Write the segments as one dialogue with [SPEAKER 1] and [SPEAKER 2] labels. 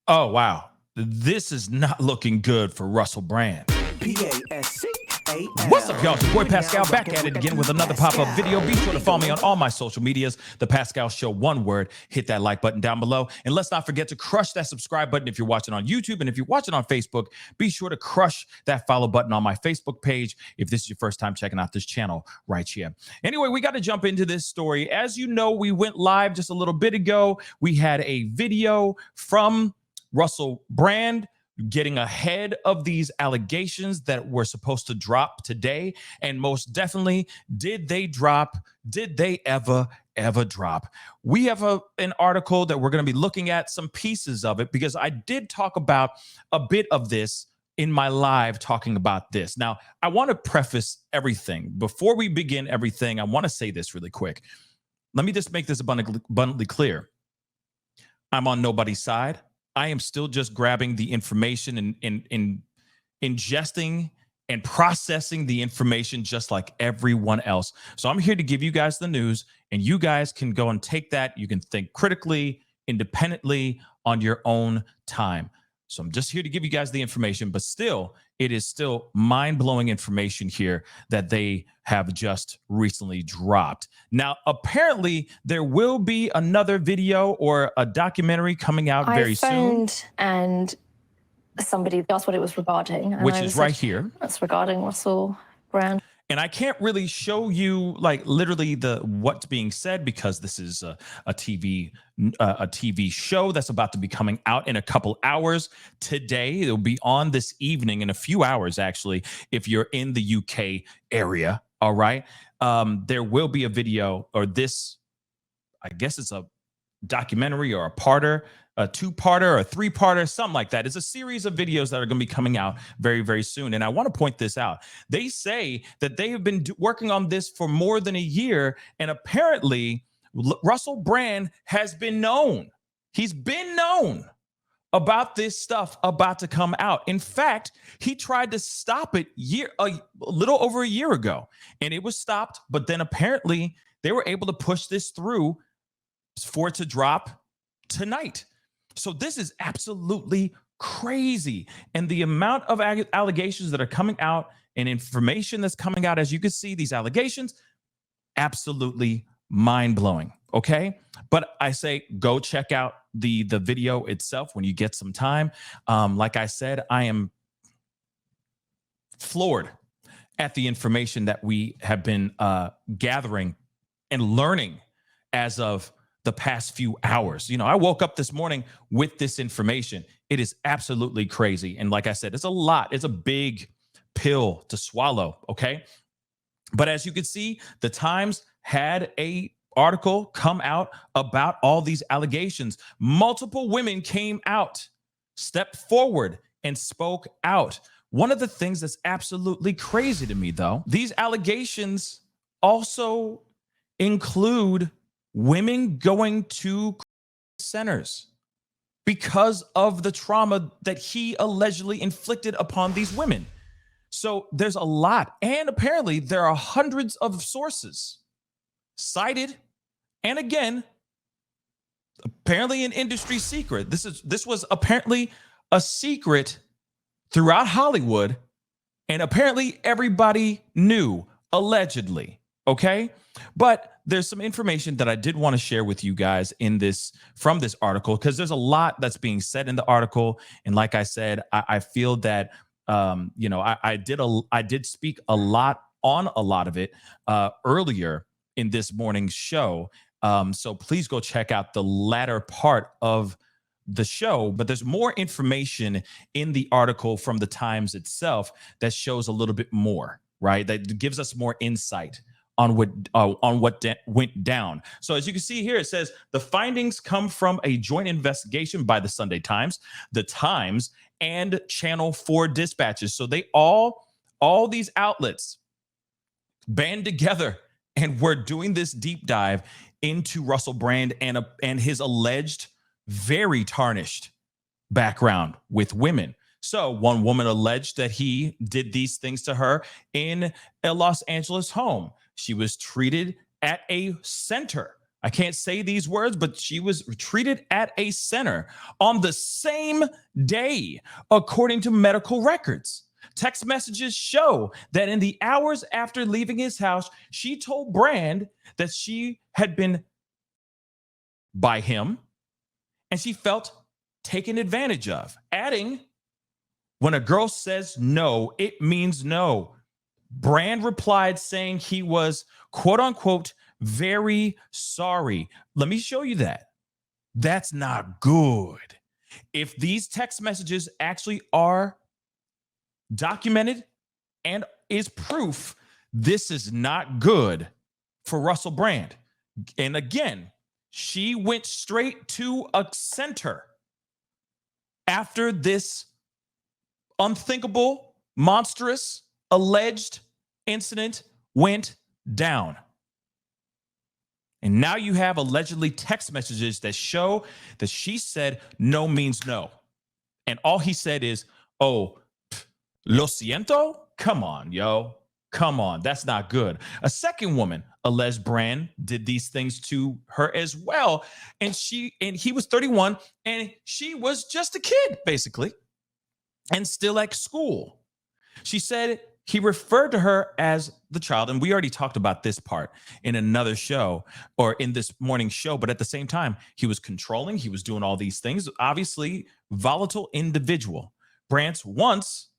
[SPEAKER 1] Oh, wow. This is not looking good for Russell Brand.
[SPEAKER 2] P-A-S-C-A-L.
[SPEAKER 1] What's up, y'all? It's your boy Pascal back at it again with another pop-up video. Be sure to follow me on all my social medias, The Pascal Show, one word. Hit that like button down below. And let's not forget to crush that subscribe button if you're watching on YouTube. And if you're watching on Facebook, be sure to crush that follow button on my Facebook page if this is your first time checking out this channel right here. Anyway, we got to jump into this story. As you know, we went live just a little bit ago. We had a video from Russell Brand getting ahead of these allegations that were supposed to drop today. And most definitely, did they drop? Did they ever drop? We have an article that we're going to be looking at some pieces of it because I did talk about a bit of this in my live talking about this. Now, I want to preface everything. Before we begin everything, I want to say this really quick. Let me just make this abundantly clear. I'm on nobody's side. I am still just grabbing the information and ingesting and processing the information just like everyone else. So I'm here to give you guys the news, and you guys can go and take that. You can think critically, independently, on your own time. So I'm just here to give you guys the information, but still, it is still mind-blowing information here that they have just recently dropped. Now, apparently, there will be another video or a documentary coming out very soon.
[SPEAKER 3] And somebody asked what it was regarding.
[SPEAKER 1] Which is right here.
[SPEAKER 3] That's regarding Russell Brand.
[SPEAKER 1] And I can't really show you like literally what's being said because this is a TV show that's about to be coming out in a couple hours today. It'll be on this evening in a few hours, actually, if you're in the UK area. All right. There will be a video, or this, I guess it's a documentary or a two-parter or a three-parter, something like that. It's a series of videos that are going to be coming out very, very soon. And I want to point this out. They say that they have been working on this for more than a year. And apparently, Russell Brand has been known. He's been known about this stuff about to come out. In fact, he tried to stop it a little over a year ago, and it was stopped. But then apparently, they were able to push this through for it to drop tonight. So this is absolutely crazy. And the amount of allegations that are coming out and information that's coming out, as you can see, these allegations, absolutely mind-blowing. Okay. But I say, go check out the video itself when you get some time. Like I said, I am floored at the information that we have been gathering and learning as of the past few hours. You know, I woke up this morning with this information. It is absolutely crazy. And like I said, it's a lot. It's a big pill to swallow. Okay. But as you can see, the Times had a article come out about all these allegations. Multiple women came out, stepped forward, and spoke out. One of the things that's absolutely crazy to me, though, these allegations also include women going to centers because of the trauma that he allegedly inflicted upon these women. So there's a lot. And apparently there are hundreds of sources cited. And again, apparently an industry secret. This was apparently a secret throughout Hollywood. And apparently everybody knew, allegedly. Okay. But there's some information that I did want to share with you guys from this article, because there's a lot that's being said in the article. And like I said, I feel that, I did speak a lot on a lot of it earlier in this morning's show. So please go check out the latter part of the show. But there's more information in the article from the Times itself that shows a little bit more, right? That gives us more insight on what went down. So as you can see here, it says the findings come from a joint investigation by the Sunday Times, the Times, and Channel 4 dispatches. So they all these outlets band together and we're doing this deep dive into Russell Brand and his alleged very tarnished background with women. So one woman alleged that he did these things to her in a Los Angeles home. She was treated at a center. I can't say these words, but she was treated at a center on the same day, according to medical records. Text messages show that in the hours after leaving his house, she told Brand that she had been by him and she felt taken advantage of, adding, when a girl says no, it means no. Brand replied saying he was, quote unquote, very sorry. Let me show you that. That's not good. If these text messages actually are documented and is proof, this is not good for Russell Brand. And again, she went straight to a center after this unthinkable, monstrous, alleged incident went down. And now you have allegedly text messages that show that she said no means no. And all he said is, oh, lo siento? Come on, yo. Come on. That's not good. A second woman alleged Brand did these things to her as well. And he was 31 and she was just a kid, basically, and still at school. She said he referred to her as the child. And we already talked about this part in another show or in this morning's show. But at the same time, he was controlling. He was doing all these things. Obviously, volatile individual. Brant once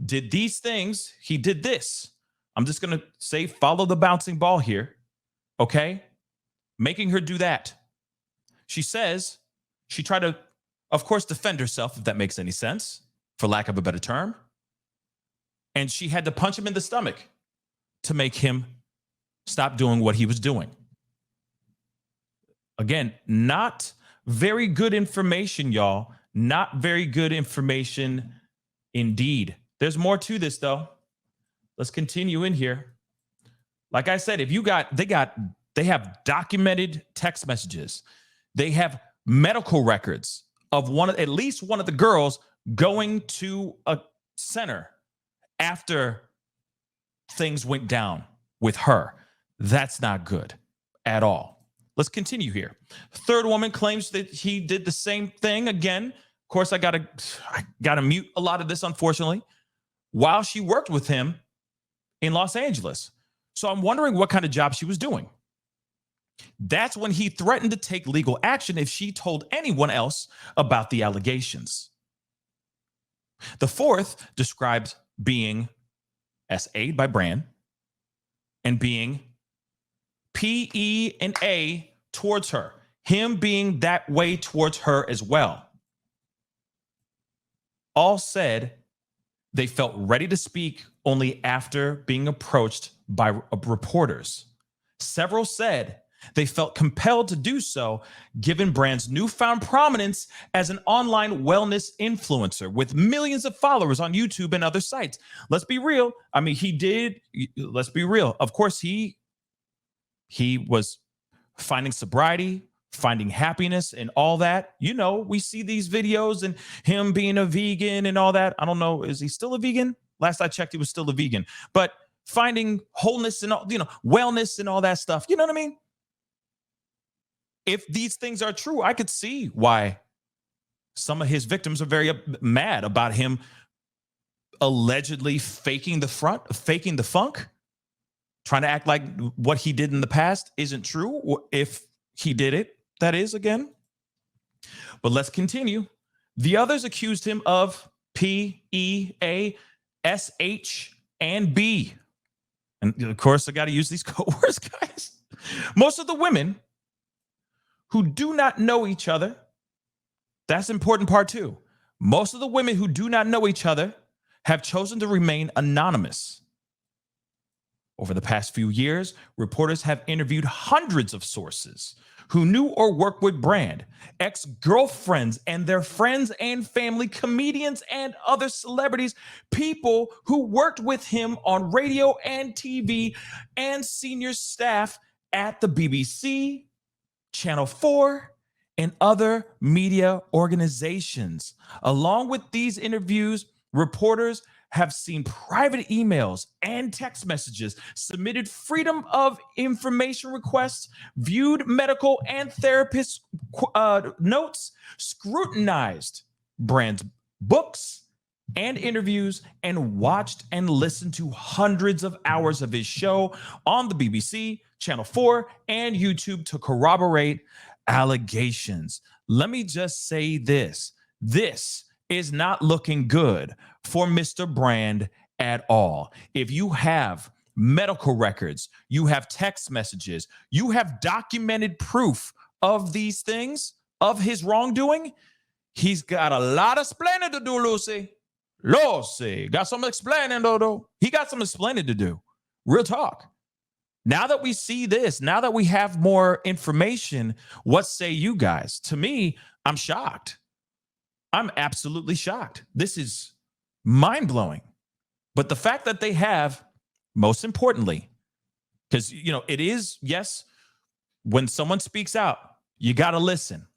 [SPEAKER 1] did these things. He did this. I'm just going to say, follow the bouncing ball here. Okay. Making her do that. She says she tried to, of course, defend herself, if that makes any sense, for lack of a better term. And she had to punch him in the stomach to make him stop doing what he was doing. Again, not very good information, y'all. Not very good information indeed. There's more to this, though. Let's continue in here. Like I said, if you they have documented text messages. They have medical records of at least one of the girls going to a center after things went down with her. That's not good at all. Let's continue here. Third woman claims that he did the same thing again. Of course, I gotta mute a lot of this, unfortunately, while she worked with him in Los Angeles. So I'm wondering what kind of job she was doing. That's when he threatened to take legal action if she told anyone else about the allegations. The fourth describes being SA'd by Brand and being PE and A towards her, him being that way towards her as well. All said they felt ready to speak only after being approached by reporters. Several said they felt compelled to do so given Brand's newfound prominence as an online wellness influencer with millions of followers on YouTube and other sites. Let's be real. I mean, let's be real. Of course, he was finding sobriety, finding happiness and all that. You know, we see these videos and him being a vegan and all that. I don't know. Is he still a vegan? Last I checked, he was still a vegan. But finding wholeness and all, wellness and all that stuff. You know what I mean? If these things are true, I could see why some of his victims are very mad about him allegedly faking the funk, trying to act like what he did in the past isn't true. If he did it, that is, again. But let's continue. The others accused him of P, E, A, S, H, and B. And of course, I got to use these code words, guys. Most of the women who do not know each other, that's the important part too. Most of the women who do not know each other have chosen to remain anonymous. Over the past few years, reporters have interviewed hundreds of sources who knew or worked with Brand, ex-girlfriends and their friends and family, comedians and other celebrities, people who worked with him on radio and TV, and senior staff at the BBC, Channel 4, and other media organizations. Along with these interviews, reporters have seen private emails and text messages, submitted freedom of information requests, viewed medical and therapist notes, scrutinized Brand's books and interviews, and watched and listened to hundreds of hours of his show on the BBC, Channel 4, and YouTube to corroborate allegations. Let me just say this. This is not looking good for Mr. Brand at all. If you have medical records, you have text messages, you have documented proof of these things, of his wrongdoing, he's got a lot of explaining to do, Lucy. Lucy, got some explaining to do. He got some explaining to do. Real talk. Now that we see this, now that we have more information, what say you guys? To me, I'm shocked. I'm absolutely shocked. This is mind-blowing. But the fact that they have, most importantly, because, you know, it is, yes, when someone speaks out, you got to listen.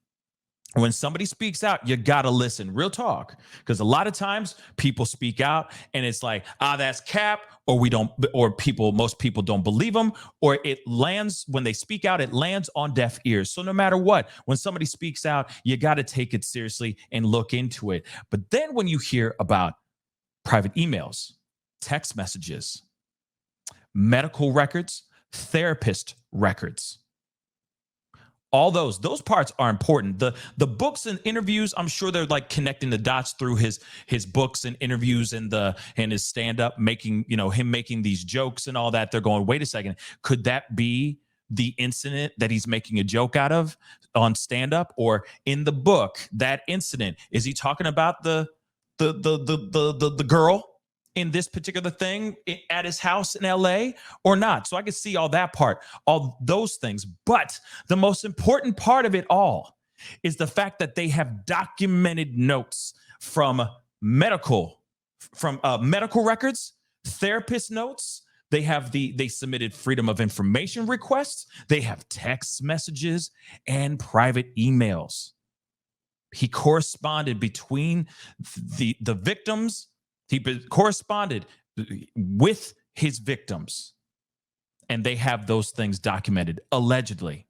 [SPEAKER 1] When somebody speaks out, you got to listen. Real talk. Because a lot of times people speak out and it's like, that's cap, or we don't, or most people don't believe them, or it lands, when they speak out, it lands on deaf ears. So no matter what, when somebody speaks out, you got to take it seriously and look into it. But then when you hear about private emails, text messages, medical records, therapist records, all those parts are important. The books and interviews, I'm sure they're like connecting the dots through his books and interviews and his stand-up, making, you know, him making these jokes and all that. They're going, wait a second, could that be the incident that he's making a joke out of on stand-up? Or in the book, that incident, is he talking about the girl in this particular thing at his house in LA or not? So I can see all that part, all those things. But the most important part of it all is the fact that they have documented notes from medical records, therapist notes. They submitted freedom of information requests. They have text messages and private emails. He corresponded between the victims. He corresponded with his victims, and they have those things documented, allegedly.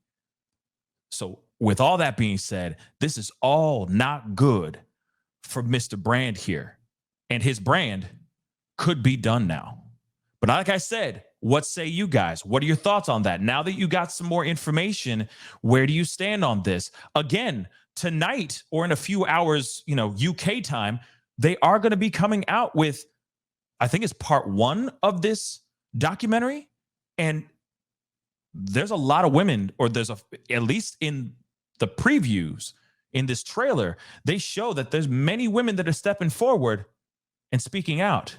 [SPEAKER 1] So with all that being said, this is all not good for Mr. Brand here, and his brand could be done now. But like I said, what say you guys? What are your thoughts on that? Now that you got some more information, where do you stand on this? Again, tonight or in a few hours, you know, UK time, they are going to be coming out with, I think it's part 1 of this documentary. And there's a lot of women, or at least in the previews in this trailer, they show that there's many women that are stepping forward and speaking out.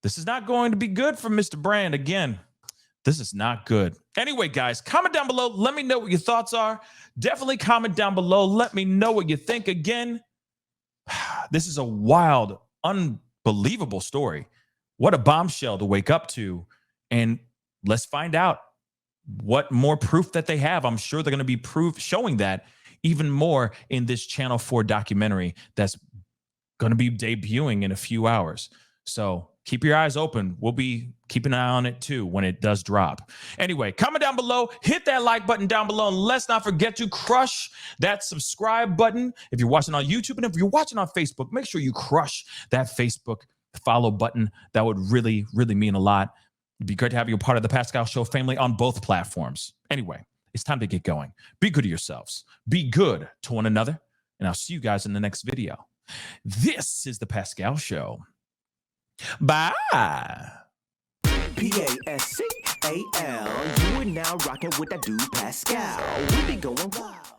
[SPEAKER 1] This is not going to be good for Mr. Brand. Again, this is not good. Anyway, guys, comment down below. Let me know what your thoughts are. Definitely comment down below. Let me know what you think. Again, this is a wild, unbelievable story. What a bombshell to wake up to. And let's find out what more proof that they have. I'm sure they're going to be showing that even more in this Channel 4 documentary that's going to be debuting in a few hours. So keep your eyes open. We'll be keeping an eye on it too when it does drop. Anyway, comment down below, hit that like button down below, and let's not forget to crush that subscribe button. If you're watching on YouTube, and if you're watching on Facebook, make sure you crush that Facebook follow button. That would really, really mean a lot. It'd be great to have you a part of the Pascal Show family on both platforms. Anyway, it's time to get going. Be good to yourselves. Be good to one another. And I'll see you guys in the next video. This is the Pascal Show. Bye.
[SPEAKER 2] Pascal. You are now rocking with that dude Pascal. We be going wild.